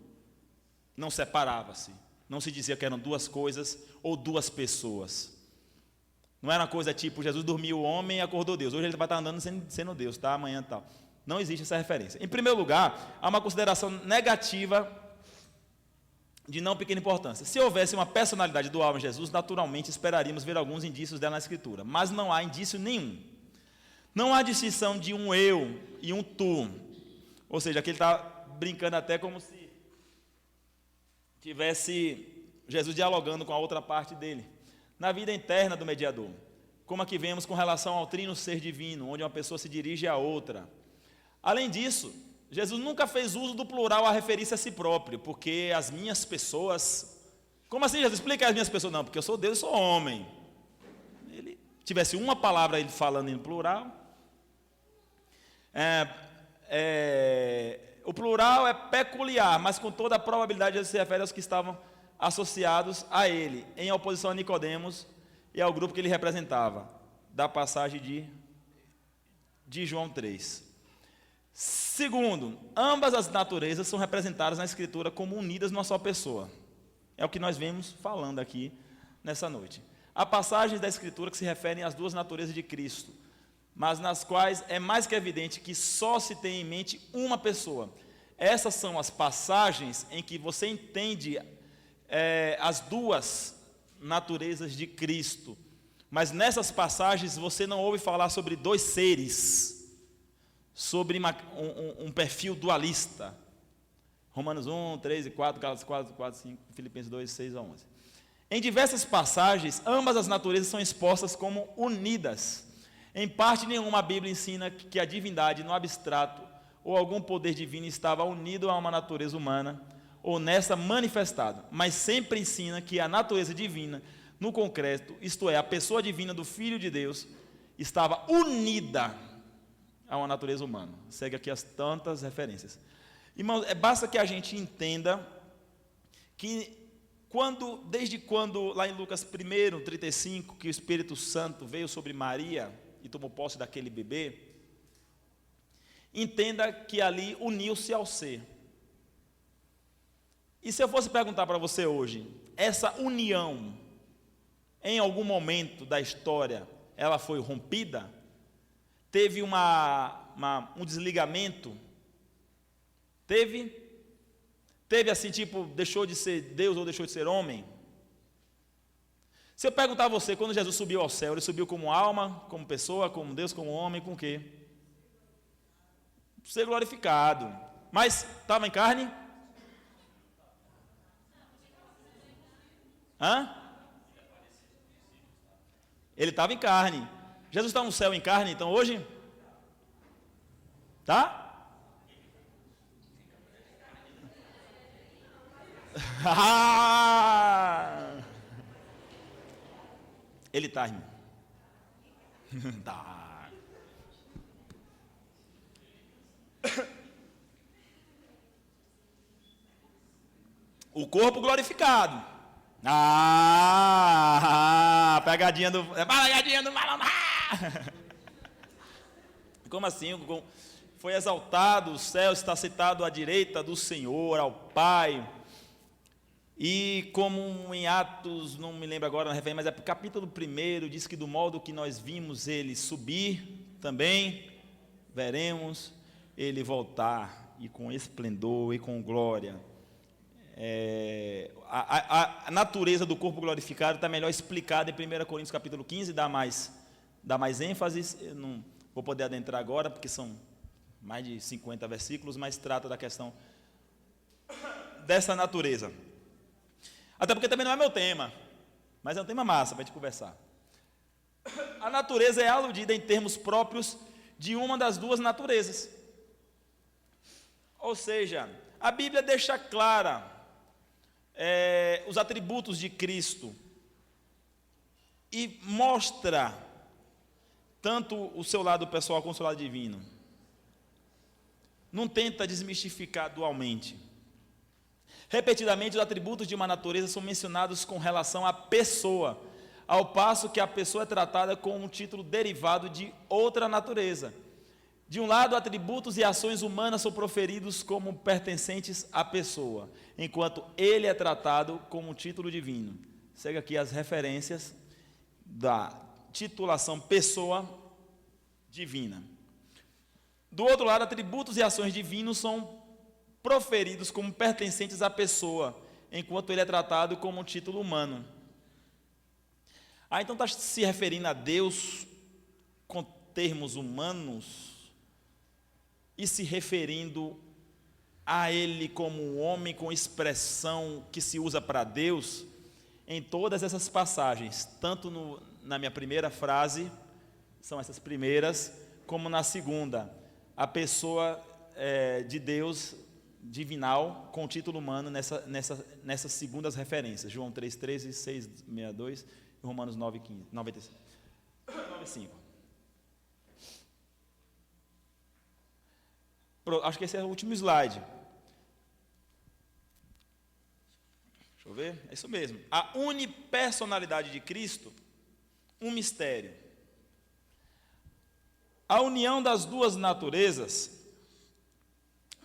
Speaker 1: Não separava-se. Não se dizia que eram duas coisas ou duas pessoas. Não era uma coisa tipo, Jesus dormiu homem e acordou Deus. Hoje ele vai estar andando sendo Deus, tá? Amanhã tal. Não existe essa referência. Em primeiro lugar, há uma consideração negativa de não pequena importância. Se houvesse uma personalidade dual em Jesus, naturalmente esperaríamos ver alguns indícios dela na Escritura. Mas não há indício nenhum. Não há distinção de um eu e um tu. Ou seja, aqui ele está brincando até como se tivesse Jesus dialogando com a outra parte dele. Na vida interna do mediador. Como aqui vemos com relação ao trino ser divino, onde uma pessoa se dirige à outra. Além disso, Jesus nunca fez uso do plural a referir-se a si próprio, porque as minhas pessoas... Como assim, Jesus? Explica as minhas pessoas. Não, porque eu sou Deus e sou homem. Ele tivesse uma palavra ele falando em plural. O plural é peculiar, mas com toda a probabilidade ele se refere aos que estavam associados a ele, em oposição a Nicodemos e ao grupo que ele representava, da passagem de João 3. Segundo, ambas as naturezas são representadas na Escritura como unidas numa só pessoa. É o que nós vemos falando aqui nessa noite. Há passagens da Escritura que se referem às duas naturezas de Cristo, mas nas quais é mais que evidente que só se tem em mente uma pessoa. Essas são as passagens em que você entende as duas naturezas de Cristo. Mas nessas passagens você não ouve falar sobre dois seres. sobre um perfil dualista. Romanos 1, 3 e 4, Gálatas 4, 5, Filipenses 2, 6 a 11. Em diversas passagens, ambas as naturezas são expostas como unidas. Em parte nenhuma, a Bíblia ensina que a divindade no abstrato ou algum poder divino estava unido a uma natureza humana ou nessa manifestado, mas sempre ensina que a natureza divina, no concreto, isto é, a pessoa divina do Filho de Deus, estava unida a uma natureza humana. Segue aqui as tantas referências. Irmãos, basta que a gente entenda que desde quando, lá em Lucas 1, 35, que o Espírito Santo veio sobre Maria e tomou posse daquele bebê, entenda que ali uniu-se ao ser. E se eu fosse perguntar para você hoje, essa união, em algum momento da história, ela foi rompida? Teve um desligamento? Teve assim, tipo, deixou de ser Deus ou deixou de ser homem? Se eu perguntar a você, quando Jesus subiu ao céu, ele subiu como alma, como pessoa, como Deus, como homem, com o quê? Ser glorificado. Mas estava em carne? Ele estava em carne. Jesus está no céu em carne, então hoje? Tá? Ele está, irmão. Tá. O corpo glorificado. Pegadinha do balão. Como assim? Foi exaltado, o céu está sentado à direita do Senhor, ao Pai. E como em Atos, não me lembro agora na referência, mas é o capítulo 1, diz que do modo que nós vimos ele subir, também veremos ele voltar, e com esplendor e com glória. A natureza do corpo glorificado está melhor explicada em 1 Coríntios capítulo 15, dá mais ênfase. Eu não vou poder adentrar agora, porque são mais de 50 versículos, mas trata da questão dessa natureza. Até porque também não é meu tema, mas é um tema massa para a gente conversar. A natureza é aludida em termos próprios de uma das duas naturezas. Ou seja, a Bíblia deixa clara os atributos de Cristo e mostra tanto o seu lado pessoal como o seu lado divino. Não tenta desmistificar dualmente. Repetidamente, os atributos de uma natureza são mencionados com relação à pessoa, ao passo que a pessoa é tratada com um título derivado de outra natureza. De um lado, atributos e ações humanas são proferidos como pertencentes à pessoa, enquanto ele é tratado como um título divino. Segue aqui as referências da titulação pessoa divina. Do outro lado, atributos e ações divinos são proferidos como pertencentes à pessoa, enquanto ele é tratado como um título humano. Então está se referindo a Deus com termos humanos e se referindo a ele como um homem com expressão que se usa para Deus em todas essas passagens, tanto na minha primeira frase, são essas primeiras, como na segunda, a pessoa de Deus divinal com título humano nessas segundas referências, João 3,13, 6,62 e Romanos 9,15, 9,5. Acho que esse é o último slide. Deixa eu ver, é isso mesmo. A unipersonalidade de Cristo, um mistério. A união das duas naturezas,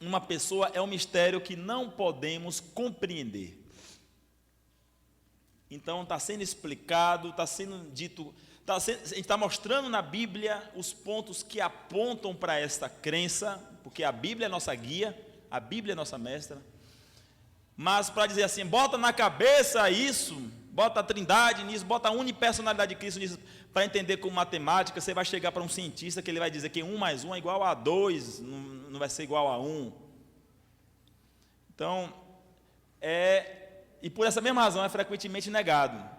Speaker 1: uma pessoa, é um mistério que não podemos compreender. Então está sendo explicado, está sendo dito, a gente está mostrando na Bíblia os pontos que apontam para esta crença, porque a Bíblia é nossa guia, a Bíblia é nossa mestra. Mas para dizer assim, bota na cabeça isso, Bota a trindade nisso, bota a unipersonalidade de Cristo nisso, para entender com matemática. Você vai chegar para um cientista que ele vai dizer que 1 mais 1 é igual a 2, não vai ser igual a 1. Então, e por essa mesma razão é frequentemente negado.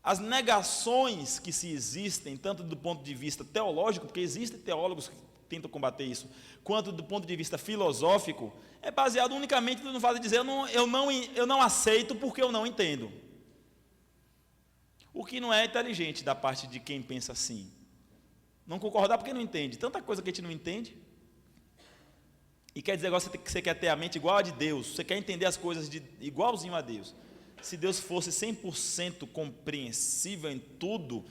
Speaker 1: As negações que se existem, tanto do ponto de vista teológico, porque existem teólogos que tentam combater isso, quanto do ponto de vista filosófico, é baseado unicamente no fato de dizer eu não aceito porque eu não entendo. O que não é inteligente da parte de quem pensa assim. Não concordar porque não entende. Tanta coisa que a gente não entende. E quer dizer agora que você quer ter a mente igual a de Deus, você quer entender as coisas igualzinho a Deus. Se Deus fosse 100% compreensível em tudo,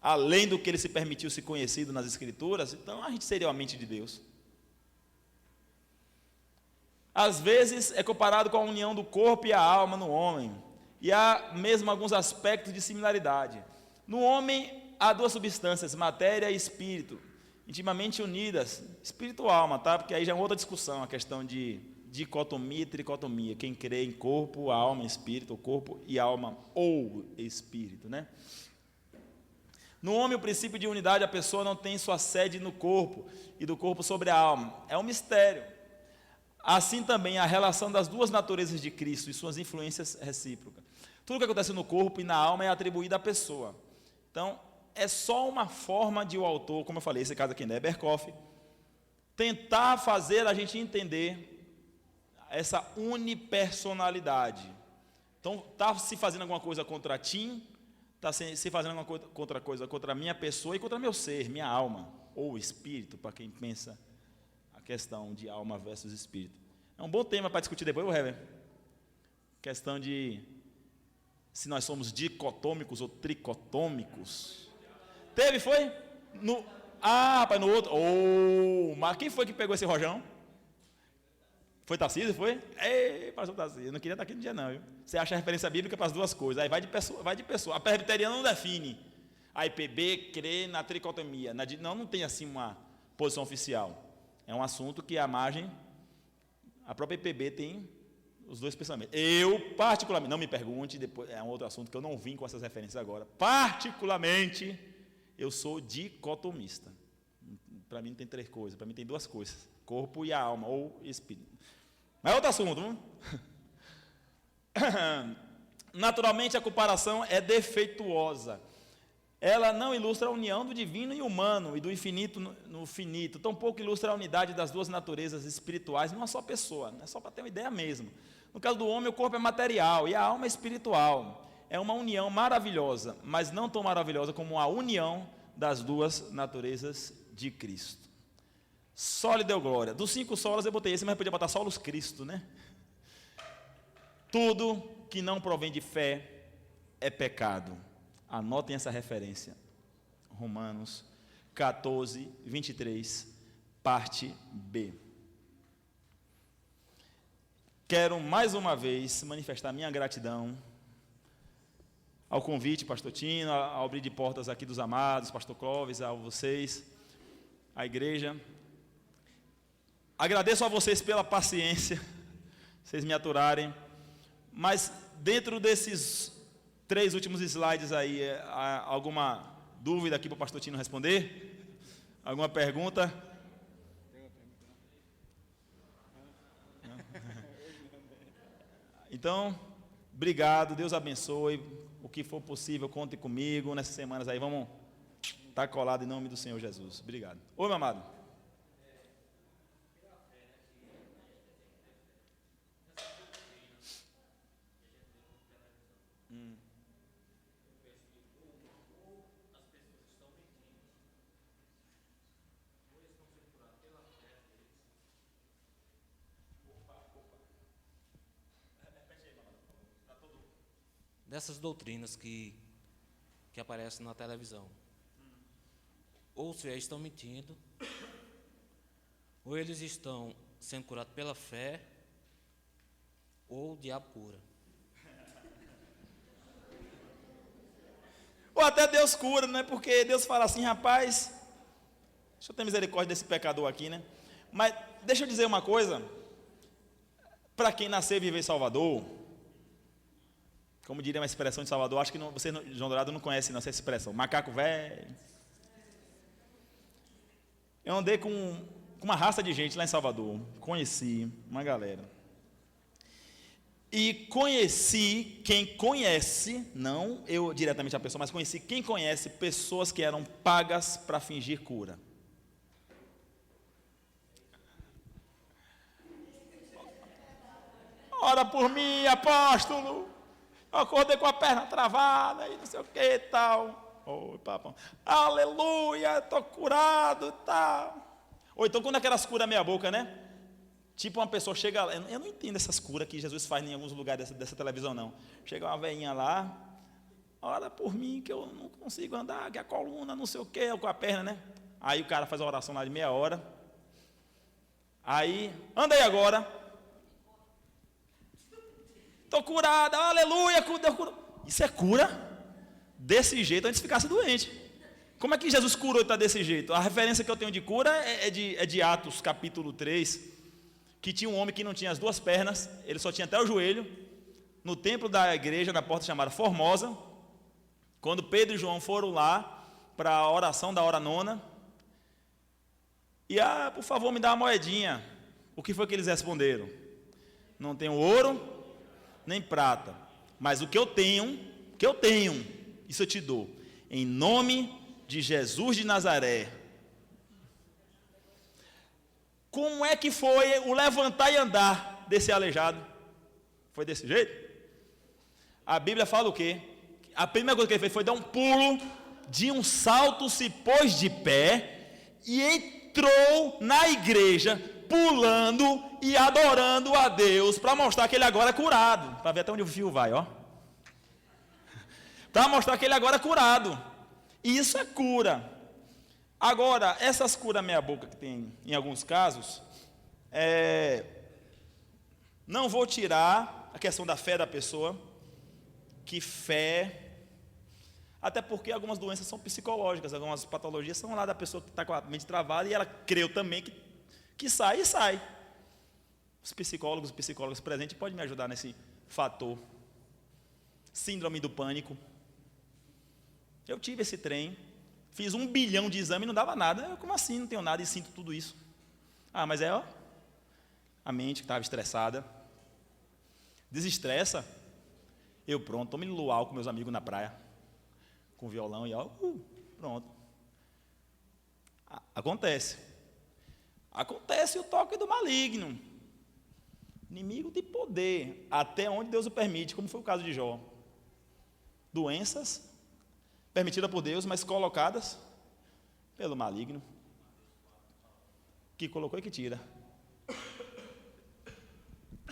Speaker 1: além do que Ele se permitiu ser conhecido nas Escrituras, então a gente seria a mente de Deus. Às vezes é comparado com a união do corpo e a alma no homem, e há mesmo alguns aspectos de similaridade. No homem há duas substâncias, matéria e espírito, intimamente unidas, espírito e alma, tá? Porque aí já é outra discussão, a questão de dicotomia e tricotomia, quem crê em corpo, alma, espírito, ou corpo e alma ou espírito, né? No homem, o princípio de unidade, a pessoa não tem sua sede no corpo, e do corpo sobre a alma, é um mistério. Assim também a relação das duas naturezas de Cristo e suas influências recíprocas. Tudo que acontece no corpo e na alma é atribuído à pessoa. Então, é só uma forma de o autor, como eu falei, esse caso aqui é Berkoff, tentar fazer a gente entender essa unipersonalidade. Então, está se fazendo alguma coisa contra Tim, está se fazendo alguma coisa contra a minha pessoa e contra meu ser, minha alma, ou espírito, para quem pensa a questão de alma versus espírito. É um bom tema para discutir depois, Heber. Questão de se nós somos dicotômicos ou tricotômicos. Teve, foi? Rapaz, no outro. Mas quem foi que pegou esse rojão? Foi Tarcísio, foi? Ei, pastor Tarcísio, eu não queria estar aqui no dia não, viu? Você acha a referência bíblica para as duas coisas, aí vai de pessoa. A presbiteriana não define. A IPB crê na tricotomia. Não tem assim uma posição oficial. É um assunto que a margem, a própria IPB tem os dois pensamentos. Eu, particularmente, não me pergunte, depois é um outro assunto que eu não vim com essas referências agora. Particularmente, eu sou dicotomista. Para mim não tem três coisas, para mim tem duas coisas: corpo e a alma, ou espírito. Mas é outro assunto, não? Naturalmente, a comparação é defeituosa. Ela não ilustra a união do divino e humano, e do infinito no finito. Tampouco ilustra a unidade das duas naturezas espirituais numa só pessoa. É só para ter uma ideia mesmo. No caso do homem, o corpo é material e a alma é espiritual. É uma união maravilhosa, mas não tão maravilhosa como a união das duas naturezas de Cristo. Só lhe deu glória. Dos 5 solas eu botei esse, mas podia botar solos Cristo, né? Tudo que não provém de fé é pecado. Anotem essa referência. Romanos 14, 23, parte B. Quero mais uma vez manifestar minha gratidão ao convite, pastor Tino, ao abrir de portas aqui dos amados, pastor Clóvis, a vocês, a igreja. Agradeço a vocês pela paciência, vocês me aturarem, mas dentro desses 3 últimos slides aí, há alguma dúvida aqui para o pastor Tino responder? Alguma pergunta? Então, obrigado, Deus abençoe. O que for possível, conte comigo. Nessas semanas aí, vamos estar colados em nome do Senhor Jesus. Obrigado. Oi, meu amado.
Speaker 2: Dessas doutrinas que aparecem na televisão. Ou os fiéis estão mentindo, ou eles estão sendo curados pela fé, ou o diabo cura.
Speaker 1: Ou até Deus cura, né? Porque Deus fala assim, rapaz, deixa eu ter misericórdia desse pecador aqui, né? Mas deixa eu dizer uma coisa, para quem nasceu e vive em Salvador, Como diria uma expressão de Salvador, acho que não, você, João Dourado, não conhece não, essa expressão, macaco velho. Eu andei com uma raça de gente lá em Salvador, conheci uma galera. E conheci quem conhece, não eu diretamente a pessoa, mas conheci quem conhece pessoas que eram pagas para fingir cura. Ora por mim, apóstolo. Eu acordei com a perna travada e não sei o que e tal. Oi, papão. Aleluia, estou curado e tal. Ou então quando aquelas curas meia boca, né? Tipo uma pessoa chega, eu não entendo essas curas que Jesus faz em alguns lugares dessa televisão não. Chega uma velhinha lá, ora por mim que eu não consigo andar, que a coluna, não sei o que, com a perna, né? Aí o cara faz a oração lá de meia hora. Aí, anda aí agora. Estou curada, aleluia, Deus curou. Isso é cura? Desse jeito antes ficasse doente. Como é que Jesus curou e está desse jeito? A referência que eu tenho de cura é de Atos capítulo 3, que tinha um homem que não tinha as duas pernas, ele só tinha até o joelho, no templo da igreja, na porta chamada Formosa, quando Pedro e João foram lá para a oração da hora nona, e por favor me dá uma moedinha. O que foi que eles responderam? Não tenho ouro, nem prata, mas o que eu tenho, isso eu te dou, em nome de Jesus de Nazaré. Como é que foi o levantar e andar desse aleijado? Foi desse jeito? A Bíblia fala o quê? A primeira coisa que ele fez foi dar um pulo, de um salto se pôs de pé e entrou na igreja, pulando e adorando a Deus, para mostrar que ele agora é curado. Para ver até onde o fio vai, ó. Para mostrar que ele agora é curado. E isso é cura. Agora, essas curas meia boca que tem em alguns casos, não vou tirar a questão da fé da pessoa, que fé, até porque algumas doenças são psicológicas, algumas patologias são lá da pessoa que está com a mente travada e ela creu também que sai e sai. Os psicólogos presentes podem me ajudar nesse fator. Síndrome do pânico. Eu tive esse trem, fiz 1 bilhão de exames e não dava nada. Como assim? Não tenho nada e sinto tudo isso. Mas a mente que estava estressada. Desestressa. Eu pronto, estou me luau com meus amigos na praia, com violão e pronto. Acontece o toque do maligno. Inimigo de poder, até onde Deus o permite, como foi o caso de Jó. Doenças permitidas por Deus, mas colocadas pelo maligno, que colocou e que tira.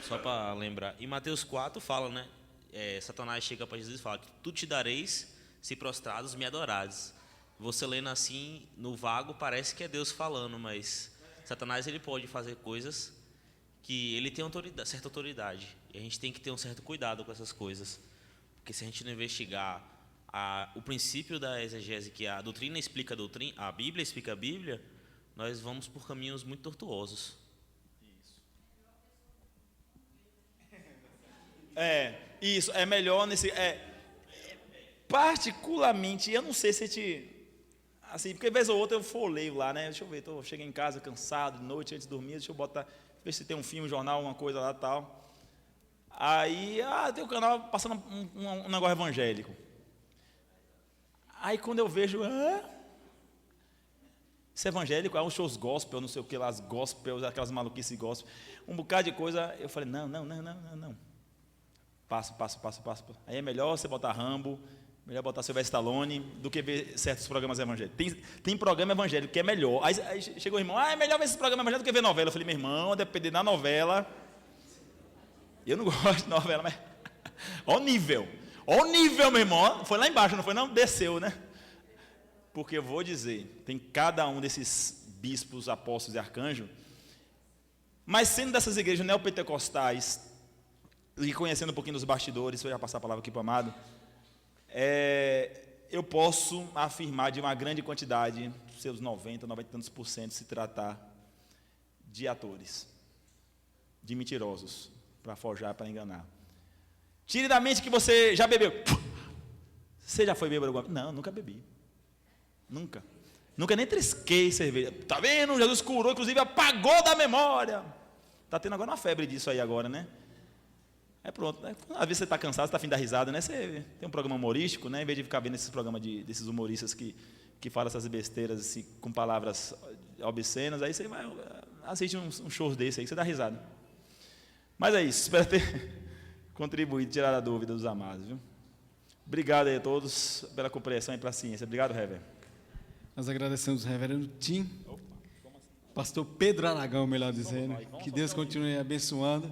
Speaker 3: Só para lembrar, em Mateus 4 fala, né? Satanás chega para Jesus e fala que tu te dareis se prostrados me adorares. Você lendo assim no vago parece que é Deus falando, mas Satanás ele pode fazer coisas que ele tem certa autoridade, e a gente tem que ter um certo cuidado com essas coisas, porque se a gente não investigar o princípio da exegese, que a doutrina explica a doutrina, a Bíblia explica a Bíblia, nós vamos por caminhos muito tortuosos.
Speaker 1: Isso, é melhor nesse... particularmente, eu não sei se assim, porque vez ou outra eu folheio lá, né? Deixa eu ver, cheguei em casa cansado, de noite, antes de dormir, deixa eu botar, ver se tem um filme, um jornal, uma coisa lá e tal. Aí, tem um canal passando um negócio evangélico. Aí quando eu vejo, esse evangélico, uns shows gospel, não sei o que lá, as gospels, aquelas maluquices gospel, um bocado de coisa, eu falei, não. Passo. Aí é melhor você botar Rambo, melhor botar Sylvester Stallone, do que ver certos programas evangélicos. Tem programa evangélico que é melhor. Aí chegou o irmão, é melhor ver esse programa evangélico do que ver novela. Eu falei, meu irmão, depender da novela. Eu não gosto de novela, mas... Olha o nível, meu irmão. Foi lá embaixo, não foi não? Desceu, né? Porque eu vou dizer, tem cada um desses bispos, apóstolos e arcanjos, mas sendo dessas igrejas neopentecostais, e conhecendo um pouquinho dos bastidores, eu ia passar a palavra aqui para o amado, eu posso afirmar de uma grande quantidade, seus 90 e tantos por cento, se tratar de atores, de mentirosos, para forjar, para enganar. Tire da mente que você já bebeu. Você já foi bêbado alguma vez? Não, nunca bebi. Nunca. Nunca nem trisquei cerveja. Tá vendo? Jesus curou, inclusive apagou da memória. Tá tendo agora uma febre disso aí agora, né? É pronto, né? Às vezes você está cansado, você está afim da risada, né? Você tem um programa humorístico, né? Em vez de ficar vendo esses programas desses humoristas que falam essas besteiras assim, com palavras obscenas, aí você vai assiste um show desse aí, que você dá risada. Mas é isso, espero ter contribuído, tirar a dúvida dos amados, viu? Obrigado aí a todos pela compreensão e paciência. Obrigado, Reverendo.
Speaker 4: Nós agradecemos o reverendo Tim, pastor Pedro Aragão, melhor dizendo, que Deus continue abençoando.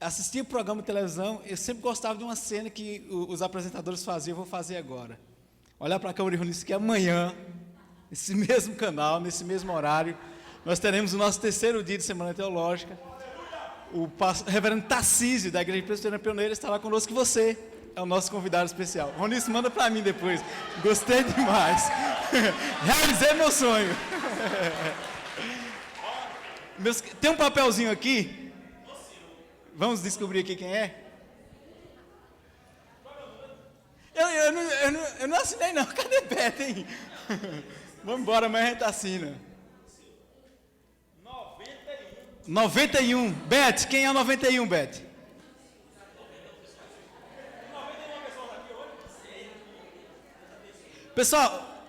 Speaker 4: Assisti o programa de televisão, eu sempre gostava de uma cena que os apresentadores faziam, eu vou fazer agora. Olhar para a câmera e reunir que amanhã, nesse mesmo canal, nesse mesmo horário, nós teremos o nosso terceiro dia de Semana Teológica. O reverendo Tarcísio, da Igreja Presbiteriana Pioneira, estará conosco, e você é o nosso convidado especial. Ronício, manda para mim depois. Gostei demais. Realizei meu sonho. Tem um papelzinho aqui. Vamos descobrir aqui quem é? Eu não assinei não. Cadê Beto, hein? Vamos embora, amanhã a gente assina. 91. Beth, quem é o 91, Beth? Pessoal,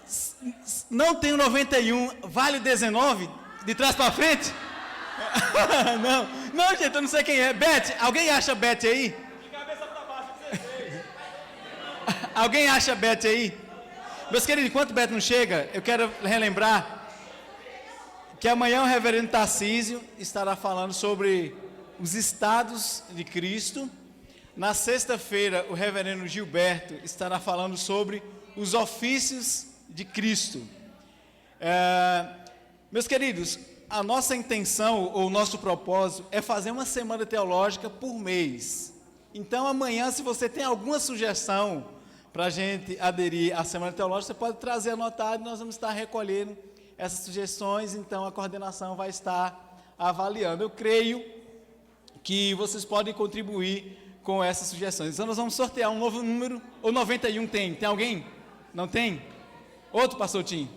Speaker 4: não tem o 91, vale o 19? De trás para frente? Não, gente, eu não sei quem é. Beth, alguém acha Beth aí? De cabeça para baixo, 16. Alguém acha Beth aí? Meus queridos, enquanto Beth não chega, eu quero relembrar que amanhã o reverendo Tarcísio estará falando sobre os estados de Cristo. Na sexta-feira, o reverendo Gilberto estará falando sobre os ofícios de Cristo. Meus queridos, a nossa intenção, ou o nosso propósito, é fazer uma semana teológica por mês. Então, amanhã, se você tem alguma sugestão para a gente aderir à semana teológica, você pode trazer anotado, e nós vamos estar recolhendo essas sugestões, então a coordenação vai estar avaliando. Eu creio que vocês podem contribuir com essas sugestões. Então, nós vamos sortear um novo número, ou 91 tem? Tem alguém? Não tem? Outro, pastor Tim?